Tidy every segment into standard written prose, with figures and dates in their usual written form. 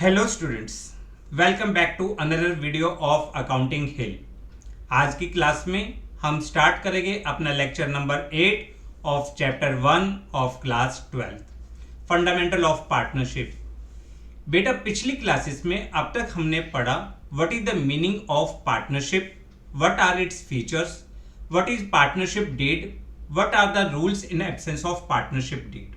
Hello students, welcome back to another video of accounting hill. आज की class में हम स्टार्ट करेंगे अपना lecture number 8 of chapter 1 of class 12 fundamental of partnership. बेटा, पिछली क्लासेस में अब तक हमने पढ़ा what is the meaning of partnership, what are its features, what is partnership deed, what are the rules in absence of partnership deed,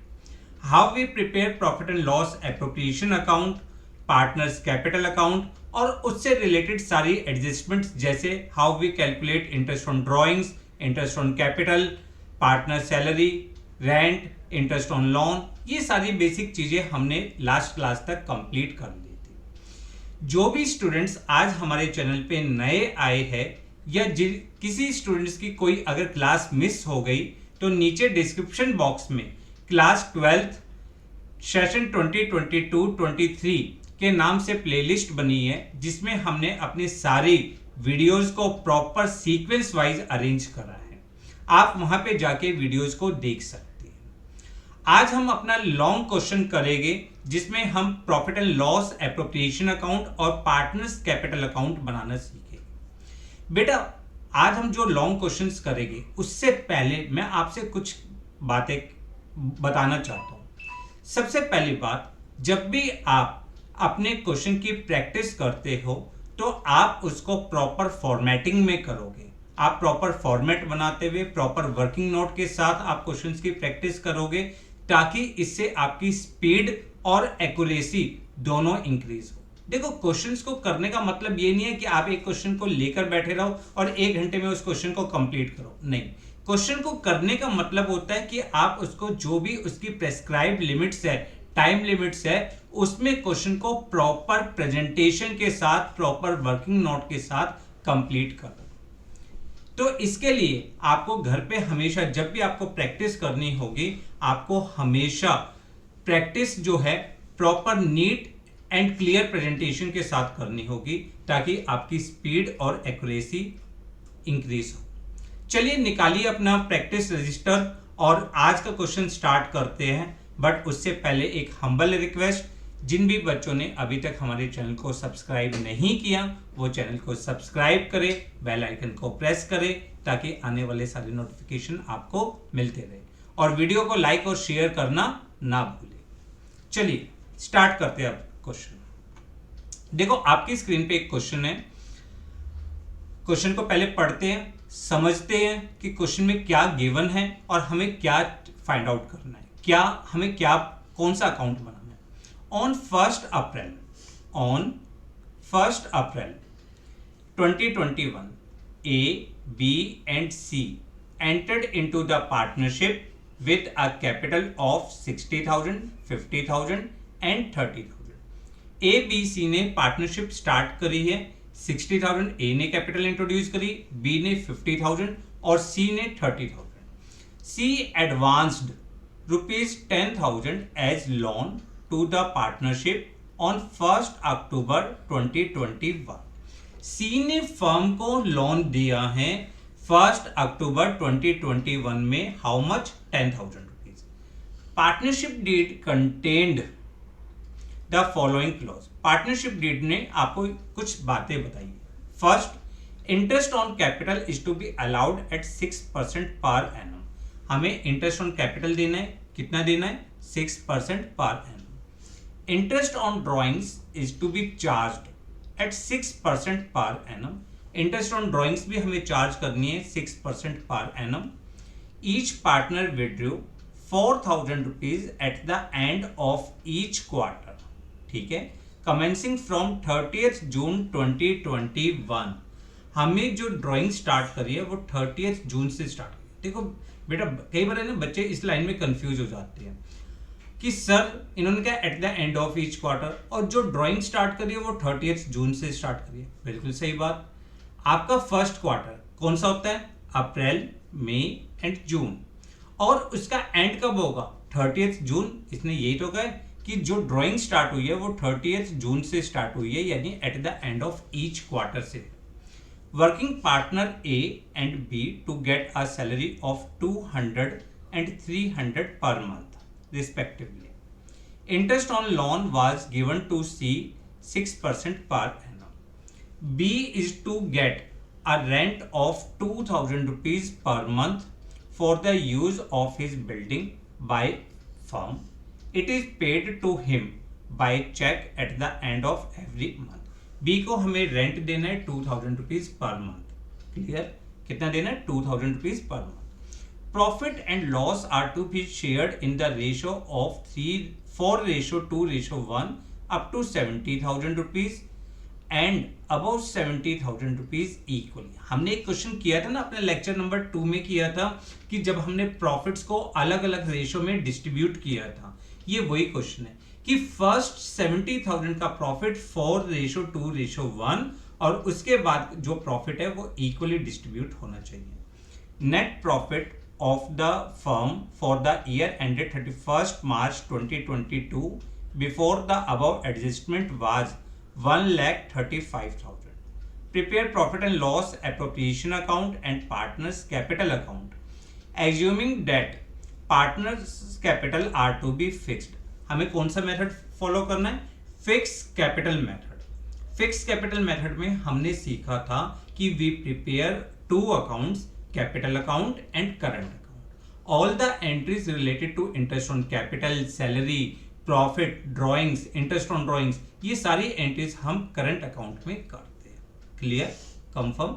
how we prepare profit and loss appropriation account, partners capital account और उससे related सारी adjustments जैसे how we calculate interest on drawings, interest on capital, partner salary, rent, interest on loan, ये सारी basic चीजें हमने last class तक complete कर ली थी। जो भी स्टूडेंट्स आज हमारे चैनल पे नए आए हैं या किसी स्टूडेंट्स की कोई अगर क्लास मिस हो गई तो नीचे डिस्क्रिप्शन बॉक्स में क्लास 12 सेशन 2022-23 के नाम से प्लेलिस्ट बनी है जिसमें हमने अपनी सारी वीडियोस को प्रॉपर सीक्वेंस वाइज अरेंज करा है। आप वहां पे जाके वीडियोस को देख सकते हैं। आज हम अपना लॉन्ग क्वेश्चन करेंगे जिसमें हम profit and loss appropriation account और पार्टनर्स कैपिटल अकाउंट बनाना सीखेंगे। बेटा, आज हम जो लॉन्ग क्वेश्चंस करेंगे उससे पहले मैं आपसे कुछ बातें बताना चाहता हूं। सबसे पहली बात, जब भी आप अपने क्वेश्चन की प्रैक्टिस करते हो तो आप उसको प्रॉपर फॉर्मेटिंग में करोगे। आप प्रॉपर फॉर्मेट बनाते हुए प्रॉपर वर्किंग नोट के साथ आप क्वेश्चंस की प्रैक्टिस करोगे ताकि इससे आपकी स्पीड और एक्यूरेसी दोनों इंक्रीज हो। देखो, क्वेश्चंस को करने का मतलब ये नहीं है कि आप एक क्वेश्चन को लेकर बैठे रहो और 1 घंटे में उस क्वेश्चन को कंप्लीट करो। नहीं, क्वेश्चन को करने का मतलब होता है कि आप उसको जो भी उसकी प्रेस्क्राइब लिमिट्स है, टाइम लिमिट्स है, उसमें क्वेश्चन को प्रॉपर प्रेजेंटेशन के साथ, प्रॉपर वर्किंग नोट के साथ कंप्लीट कर दो। तो इसके लिए आपको घर पे हमेशा जब भी आपको प्रैक्टिस करनी होगी, आपको हमेशा प्रैक्टिस जो है proper neat and clear presentation के साथ करनी होगी ताकि आपकी स्पीड और एक्यूरेसी इंक्रीज हो। चलिए, निकालिए अपना प्रैक्टिस रजिस्टर और आज का क्वेश्चन स्टार्ट करते हैं। बट उससे पहले एक हम्बल रिक्वेस्ट, जिन भी बच्चों ने अभी तक हमारे चैनल को सब्सक्राइब नहीं किया वो चैनल को सब्सक्राइब करें, बेल आइकन को प्रेस करें ताकि आने वाले सारे नोटिफिकेशन आपको मिलते रहे और वीडियो को लाइक और शेयर करना ना भूलें। चलिए स्टार्ट करते हैं अब क्वेश्चन। देखो, आपकी स्क्रीन पे एक क्वेश्चन है। क्वेश्चन को पहले पढ़ते हैं, समझते हैं कि क्वेश्चन में क्या गिवन है और हमें क्या फाइंड आउट करना है, कौन सा अकाउंट बनाना है। On 1 April 2021 A, B and C entered into the partnership with a capital of 60,000, 50,000 and 30,000। A, B, C ने पार्टनरशिप स्टार्ट करी है। 60,000 A ने कैपिटल इंट्रोड्यूस करी, B ने 50,000 और C ने 30,000। C advanced ₹10,000 as loan to the partnership on 1 October 2021। C ने firm को लोन दिया है 1 अक्टूबर 2021 में। How much? ₹10,000। Partnership deed contained the following clause. Partnership deed ने आपको कुछ बातें बताई। First, interest on capital is to be allowed at 6% per annum. हमें इंटरेस्ट ऑन कैपिटल देना है। कितना देना है? 6% per annum. Interest on drawings is to be charged at 6% per annum. Interest on drawings भी हमें चार्ज करनी है 6% per annum. Each partner withdrew ₹4,000 eight the end of each quarter. ठीक है, कमेंसिंग फ्रॉम 30th जून 2021। हमें जो ड्राइंग स्टार्ट करी है वो 30th जून से स्टार्ट करी। देखो बेटा, कई बार है ना बच्चे इस लाइन में कंफ्यूज हो जाते हैं कि सर इन्होंने क्या eight the end of each quarter, और जो ड्राइंग स्टार्ट करी है वो 30th जून से स्टार्ट करी है। बिल्कुल सही बात। आपका फर्स्ट क्वार्टर कौन सा होता है? अप्रैल, मई एंड जून। और उसका एंड कब होगा? 30th जून। इसने यही तो कहा कि जो ड्राइंग स्टार्ट हुई है वो 30th जून से स्टार्ट हुई है, यानी eight the end of each quarter से। Working partner A and B to get a salary of 200 and 300 per month respectively. Interest on loan was given to C 6% per annum. B is to get a rent of 2000 rupees per month for the use of his building by firm. It is paid to him by check at the end of every month. B को हमें rent देना है 2000 rupees per month. Clear? कितना देना है? 2000 rupees per month. Profit and loss are to be shared in the ratio of 4:2:1 up to 70,000 rupees and above 70,000 rupees equally. हमने एक question किया था ना अपने लेक्चर नंबर 2 में किया था कि जब हमने प्रॉफिट्स को अलग अलग रेशियो में डिस्ट्रीब्यूट किया था. ये वही क्वेश्चन है कि फर्स्ट 70,000 का प्रॉफिट 4:2:1 और उसके बाद जो प्रॉफिट है वो इक्वली डिस्ट्रीब्यूट होना चाहिए. Net profit of the firm for the year ended 31st March 2022 before the above adjustment was 1,35,000. Prepare profit and loss appropriation account and partners capital account. Assuming that partners capital are to be fixed. हमें कौन सा method follow करना है? Fix capital method. Fix capital method में हमने सीखा था कि we prepare two accounts, capital account and current account. All the entries related to interest on capital, salary, profit, drawings, interest on drawings, ये सारी entries हम करंट अकाउंट में करते हैं. क्लियर? कंफर्म?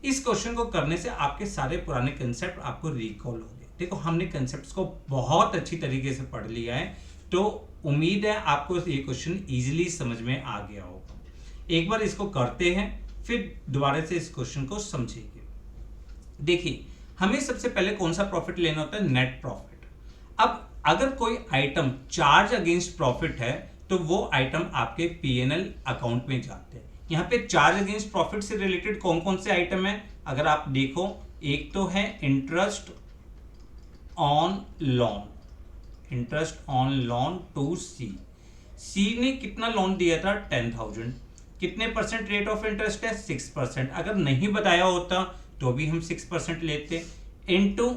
इस क्वेश्चन को करने से आपके सारे पुराने कंसेप्ट आपको रिकॉल होंगे. देखो हमने कंसेप्ट्स को बहुत अच्छी तरीके से पढ़ लिया है, तो उम्मीद है आपको ये क्वेश्चन इजीली समझ में आ गया होगा. एक बार इसको करते हैं, फिर दोबारा से इस क्वेश्चन को समझेंगे. देखिए हमें सबसे पहले कौन सा प्रॉफिट लेना होता है? Net profit. अब अगर कोई आइटम चार्ज अगेंस्ट प्रॉफिट है तो वो आइटम आपके पीएनएल अकाउंट में जाते हैं. यहाँ पे चार्ज अगेंस्ट प्रॉफिट से रिलेटेड कौन कौन से आइटम है अगर आप देखो, एक तो है interest on loan. Interest on loan to C. C ने कितना लोन दिया था? 10,000. कितने परसेंट रेट ऑफ इंटरेस्ट है? 6%. अगर नहीं बताया होता तो भी हम 6% लेते. इनटू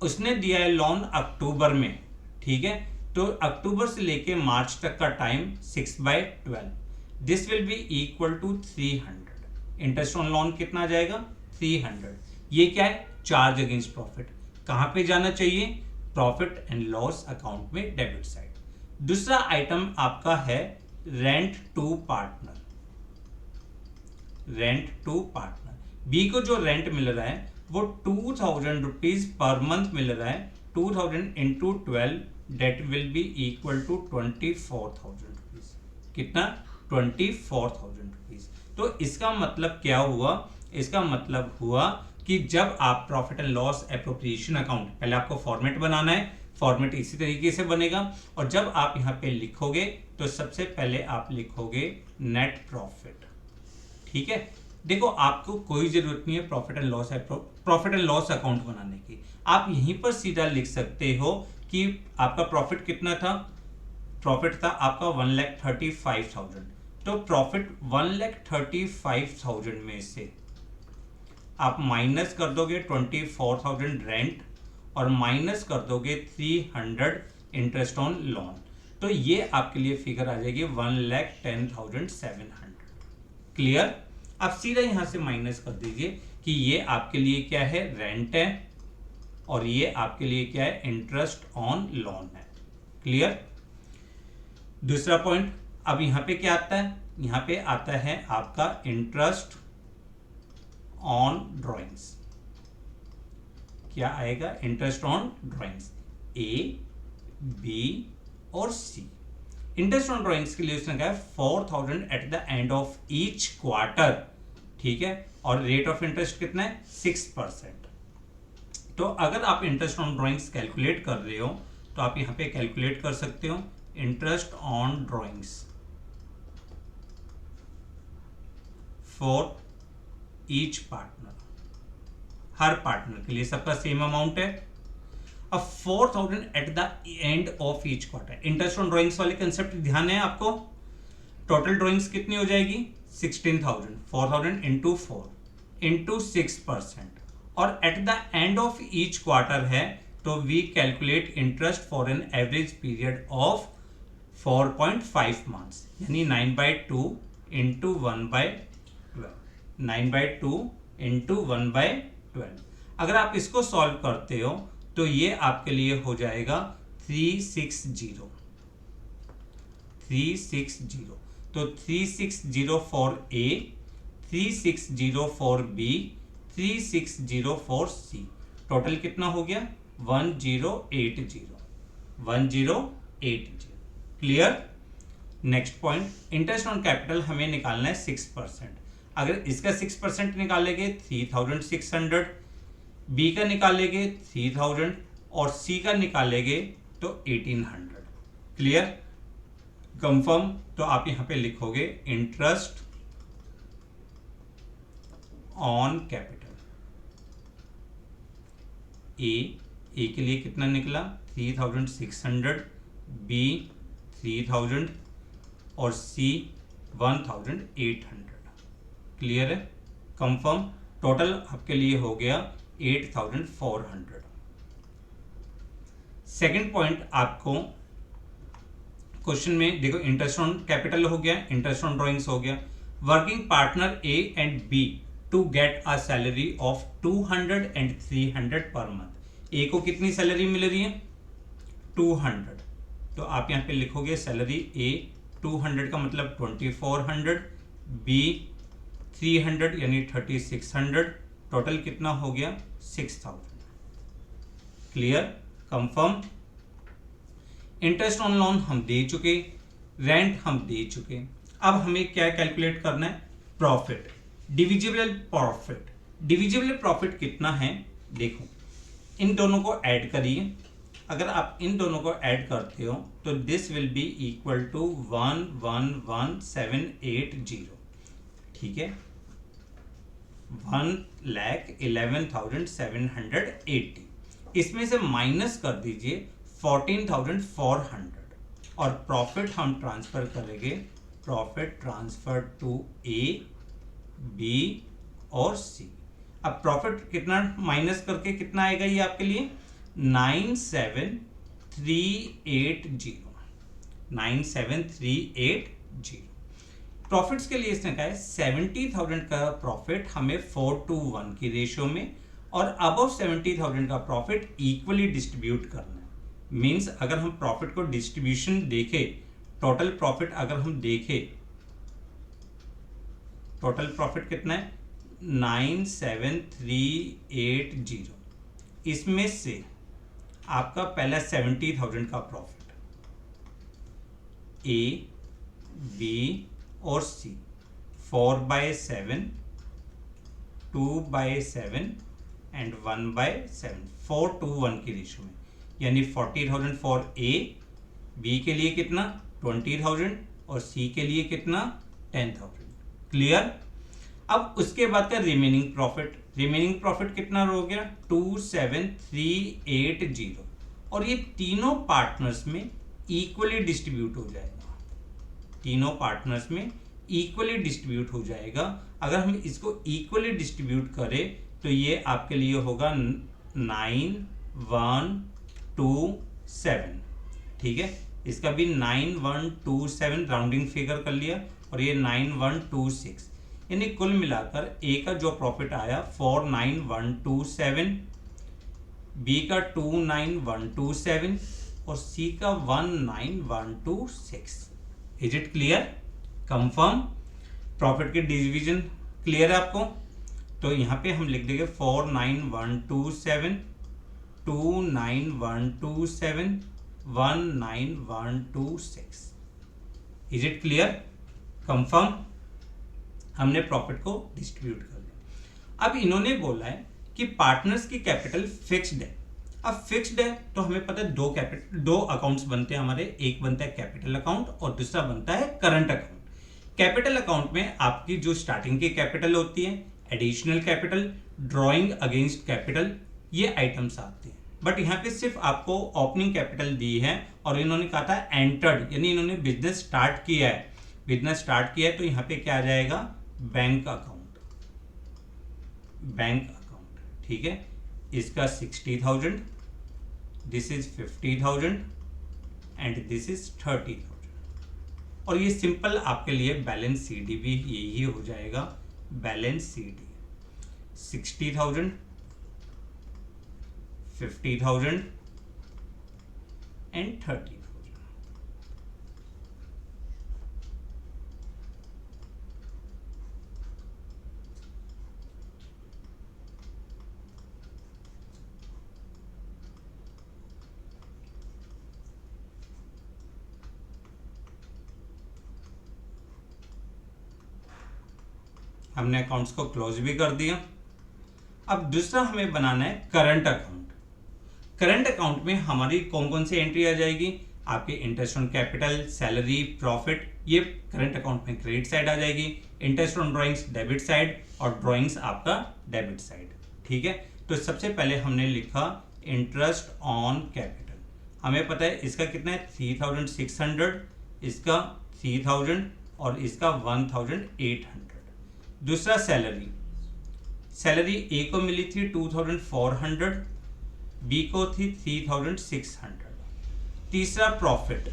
उसने दिया है लोन अक्टूबर में, ठीक है, तो अक्टूबर से लेके मार्च तक का time 6/12. This will be equal to 300. Interest on loan कितना आ जाएगा? 300. ये क्या है? Charge against profit. कहां पे जाना चाहिए? प्रॉफिट एंड लॉस अकाउंट में, डेबिट साइड. दूसरा आइटम आपका है rent to partner. Rent to partner. B को जो रेंट मिल रहा है वो 2000 रुपीज पर मंथ मिल रहा है. 2000 into 12 that will be equal to 24,000 rupees. कितना? 24,000 रुपीज. तो इसका मतलब क्या हुआ? इसका मतलब हुआ कि जब आप profit and loss appropriation account, पहले आपको फॉर्मेट बनाना है, फॉर्मेट इसी तरीके से बनेगा, और जब आप यहाँ पे लिखोगे तो सबसे पहले आप लिखोगे नेट प्रॉफिट. ठीक है. देखो आपको कोई जरूरत नहीं है प्रॉफिट एंड लॉस अकाउंट बनाने की. आप यहीं पर सीधा लिख सकते हो कि आपका प्रॉफिट कितना था? प्रॉफिट था आपका 1,35,000. तो प्रॉफिट 1,35,000 में से आप माइनस कर दोगे 24,000 रेंट और माइनस कर दोगे 300 इंटरेस्ट ऑन लोन. तो ये आपके लिए फिगर आ जाएगी 1,10,700. क्लियर? आप सीधा यहां से माइनस कर दीजिए कि ये आपके लिए क्या है? रेंट है, और ये आपके लिए क्या है? इंटरेस्ट ऑन लोन है. क्लियर? दूसरा पॉइंट, अब यहां पे क्या आता है? यहां पे आता है आपका इंटरेस्ट ऑन ड्राइंग्स. क्या आएगा? Interest on drawings. A, B और सी. इंटरेस्ट ऑन ड्राइंग्स के लिए उसने कहा 4,000 eight the end of each quarter. ठीक है. और रेट ऑफ इंटरेस्ट कितना है? 6%. तो अगर आप इंटरेस्ट ऑन ड्राइंग्स कैलकुलेट कर रहे हो तो आप यहां पे कैलकुलेट कर सकते हो interest on drawings for each partner. Her partner के लिए सबका सेम अमाउंट है. अब 4,000 eight the end of each quarter. Interest on drawings वाले कंसेप्ट ध्यान है आपको. टोटल ड्राइंग्स कितनी हो जाएगी? 16,000. 4,000 इंटू 4 इंटू 6%. और at the end of each quarter है तो we calculate interest for an average period of 4.5 months, यानी 9/2 इंटू 1/12, 9/2 इंटू 1/12। अगर आप इसको सॉल्व करते हो तो ये आपके लिए हो जाएगा 360, 360। तो 360 for A, 360 for B, 360 for C. Total कितना हो गया? 1080, 1080। Clear? Next point, interest on capital हमें निकालना है 6%। अगर इसका 6% निकालेंगे 3600, बी का निकालेंगे 3000 और सी का निकालेंगे तो 1800। क्लियर? कंफर्म? तो आप यहां पे लिखोगे इंटरेस्ट ऑन कैपिटल। ए के लिए कितना निकला? 3600, बी 3000 और सी 1800। क्लियर है? कंफर्म? टोटल आपके लिए हो गया 8400। सेकंड पॉइंट आपको क्वेश्चन में देखो, इंटरेस्ट ऑन कैपिटल हो गया, इंटरेस्ट ऑन ड्रॉइंग्स हो गया। Working partner A and B to get a salary of 200 and 300 per month. ए को कितनी सैलरी मिल रही है? 200। तो आप यहां पे लिखोगे सैलरी ए 200 का मतलब 2400, बी 300 यानी 3600। टोटल कितना हो गया? 6000। Clear? Confirm? Interest on loan हम दे चुके, रेंट हम दे चुके। अब हमें क्या कैलकुलेट करना है? Profit, divisible profit. Divisible profit कितना है? देखो, इन दोनों को ऐड करिए। अगर आप इन दोनों को ऐड करते हो तो this will be equal to 111,780। ठीक है, 1,11,780। इसमें से माइनस कर दीजिए 14,400 और प्रॉफिट हम ट्रांसफर करेंगे, profit transfer to A, B और सी। अब प्रॉफिट कितना माइनस करके कितना आएगा ये आपके लिए? 97,380, 97,380। प्रॉफिट्स के लिए इसने कहा है 70,000 का प्रॉफिट हमें 4:1 की रेशियो में और अबव 70,000 का प्रॉफिट इक्वली डिस्ट्रीब्यूट करना है। मींस अगर हम प्रॉफिट को डिस्ट्रीब्यूशन देखें, टोटल प्रॉफिट अगर हम देखें, टोटल प्रॉफिट कितना है? 97,380। इसमें से आपका पहला 70,000 का प्रॉफिट, ए, बी और सी 4/7, 2/7 एंड 1/7, 4:1 की रेशियो में, यानी 40,000 फॉर ए, बी के लिए कितना? 20,000 और सी के लिए कितना? 10,000। क्लियर? अब उसके बाद का रिमेनिंग प्रॉफिट, रिमेनिंग प्रॉफिट कितना हो गया? 27,380 और ये तीनों पार्टनर्स में इक्वली डिस्ट्रीब्यूट हो जाएगा, तीनों पार्टनर्स में इक्वली डिस्ट्रीब्यूट हो जाएगा। अगर हम इसको इक्वली डिस्ट्रीब्यूट करें तो ये आपके लिए होगा 9127। ठीक है, इसका भी 9127 राउंडिंग फिगर कर लिया और ये 9126, यानी कुल मिलाकर ए का जो प्रॉफिट आया 49,127, बी का 29,127 और सी का 19,126। Is it clear? Confirm? Profit के डिवीजन क्लियर है आपको? तो यहां पे हम लिख देंगे 49,127, 29,127, 19,126। Is it clear? कंफर्म? हमने प्रॉफिट को डिस्ट्रीब्यूट कर दिया। अब इन्होंने बोला है कि पार्टनर्स की कैपिटल फिक्स्ड है। अब फिक्स्ड है तो हमें पता है दो अकाउंट्स बनते हैं हमारे, एक बनता है कैपिटल अकाउंट और दूसरा बनता है करंट अकाउंट। कैपिटल अकाउंट में आपकी जो स्टार्टिंग की कैपिटल होती है, additional capital, drawing against capital, ये आइटम्स आते हैं। बट यहाँ पे सिर्फ आपको ओपनिंग कैपिटल दी है और इन्होंने कहा था एंटर्ड, यानी इन्होंने बिजनेस स्टार्ट किया है, बिजनेस स्टार्ट किया है तो यहाँ पे क्या आ जाएगा? Bank account, bank account. ठीक है, इसका 60,000, this is 50,000 and this is 30,000। और ये सिंपल आपके लिए बैलेंस सीडी भी यही हो जाएगा, बैलेंस सीडी 60,000, 50,000 एंड 30,000। हमने अकाउंट्स को क्लोज भी कर दिया। अब दूसरा हमें बनाना है करंट अकाउंट। करंट अकाउंट में हमारी कौन कौन सी एंट्री आ जाएगी? आपके interest on capital, salary, profit, ये करंट अकाउंट में क्रेडिट साइड आ जाएगी। Interest on drawings debit side और ड्राइंग्स आपका डेबिट साइड। ठीक है, तो सबसे पहले हमने लिखा इंटरेस्ट ऑन कैपिटल। हमें पता है इसका कितना है 3,600, इसका 3,000 और इसका 1,800। दूसरा सैलरी, सैलरी ए को मिली थी 2,400, बी को थी 3,600। तीसरा प्रॉफिट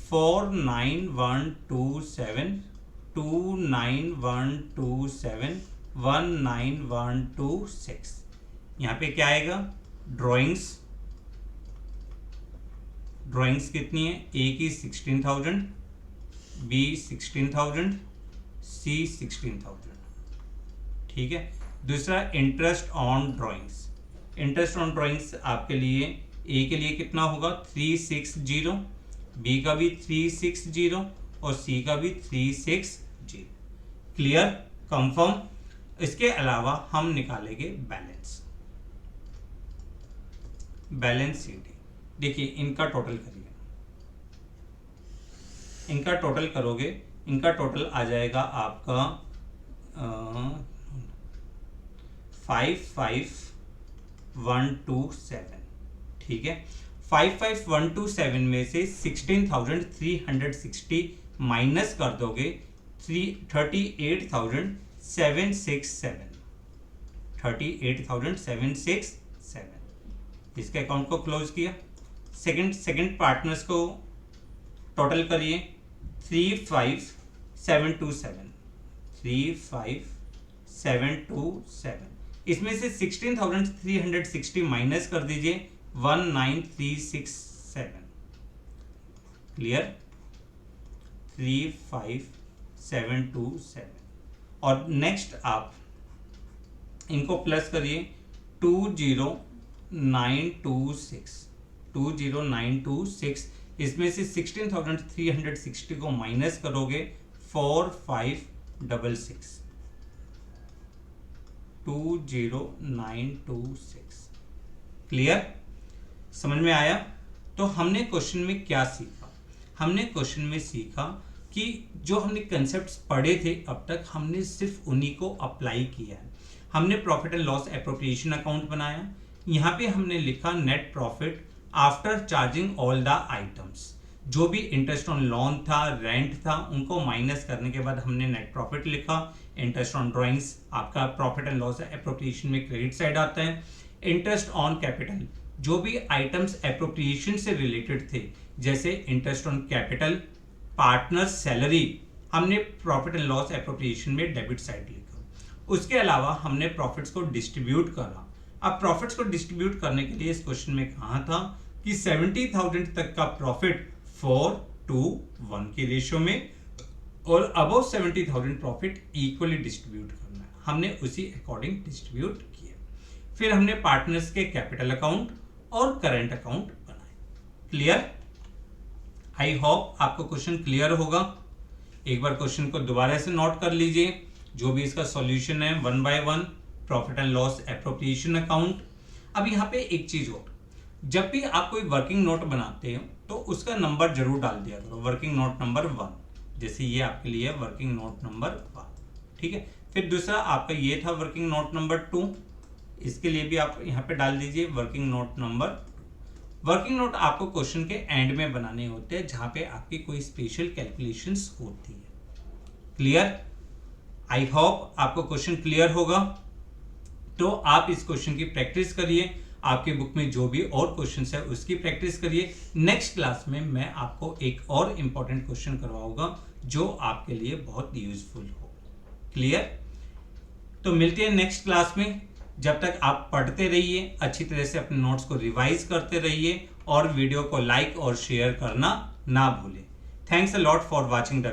49127, 29127, 19126। यहाँ पे क्या आएगा? ड्राइंग्स, ड्राइंग्स कितनी है? ए की 16,000, बी 16,000, सी 16,000। ठीक है, दूसरा interest on drawings. Interest on drawings आपके लिए ए के लिए कितना होगा? 360, बी का भी 360 और सी का भी 360। Clear, confirm. इसके अलावा हम निकालेंगे बैलेंस, बैलेंस सीडी। देखिए इनका टोटल करिए, इनका टोटल करोगे, इनका टोटल आ जाएगा आपका 55,127। ठीक है, 55,127 में से 16,360 माइनस कर दोगे 38,767, 38,767। इसके अकाउंट को क्लोज किया। सेकंड पार्टनर्स को टोटल करिए 35,727, 35,727। इसमें से 16,360 माइनस कर दीजिए 19,367। क्लियर, 35,727। और नेक्स्ट आप इनको प्लस करिए 20,926, 20,926। इसमें से 16,360 को माइनस करोगे 4,566, 20,926। क्लियर, समझ में आया? तो हमने क्वेश्चन में क्या सीखा? हमने क्वेश्चन में सीखा कि जो हमने कंसेप्ट्स पढ़े थे अब तक, हमने सिर्फ उन्हीं को अप्लाई किया है। हमने profit and loss appropriation account बनाया। यहाँ पे हमने लिखा net profit after charging all the items. जो भी इंटरेस्ट ऑन लोन था, रेंट था, उनको माइनस करने के बाद हमने नेट प्रॉफिट लिखा। इंटरेस्ट ऑन ड्राइंग्स आपका प्रॉफिट एंड लॉस एप्रोप्रिएशन में क्रेडिट साइड आता है। इंटरेस्ट ऑन कैपिटल, जो भी आइटम्स एप्रोप्रिएशन से रिलेटेड थे, जैसे interest on capital, partner salary, हमने प्रॉफिट एंड लॉस एप्रोप्रिएशन में डेबिट साइड लिखा। उसके अलावा हमने प्रॉफिट्स को डिस्ट्रीब्यूट करा। अब प्रॉफिट्स को डिस्ट्रीब्यूट करने के लिए इस क्वेश्चन में कहा था कि 70,000 तक का प्रॉफिट 4:1 के रेशियो में और अबव 70,000 प्रॉफिट इक्वली डिस्ट्रीब्यूट करना है। हमने उसी अकॉर्डिंग डिस्ट्रीब्यूट किया। फिर हमने पार्टनर्स के कैपिटल अकाउंट और करंट अकाउंट बनाए। क्लियर, आई होप आपको क्वेश्चन क्लियर होगा। एक बार क्वेश्चन को दोबारा से नोट कर लीजिए, जो भी इसका सॉल्यूशन है 1 by 1, profit and loss appropriation account. अब यहाँ पे एक चीज और, जब भी आप कोई वर्किंग नोट बनाते हो तो उसका नंबर जरूर डाल दिया करो, वर्किंग नोट नंबर 1। जैसे ये आपके लिए वर्किंग नोट नंबर 1। ठीक है, फिर दूसरा आपका ये था वर्किंग नोट नंबर 2, इसके लिए भी आप यहाँ पे डाल दीजिए working note number 2। Working note आपको क्वेश्चन के एंड में बनाने होते हैं, जहां पे आपकी कोई स्पेशल कैलकुलेशंस होती है। क्लियर, आई होप आपको क्वेश्चन क्लियर होगा। तो आप इस क्वेश्चन की प्रैक्टिस करिए। आपके बुक में जो भी और क्वेश्चन है उसकी प्रैक्टिस करिए। नेक्स्ट क्लास में मैं आपको एक और इम्पॉर्टेंट क्वेश्चन करवाऊंगा जो आपके लिए बहुत यूजफुल हो। क्लियर? तो मिलते हैं नेक्स्ट क्लास में। जब तक आप पढ़ते रहिए, अच्छी तरह से अपने नोट्स को रिवाइज करते रहिए और वीडियो को लाइक और शेयर करना ना भूलें। Thanks a lot for watching the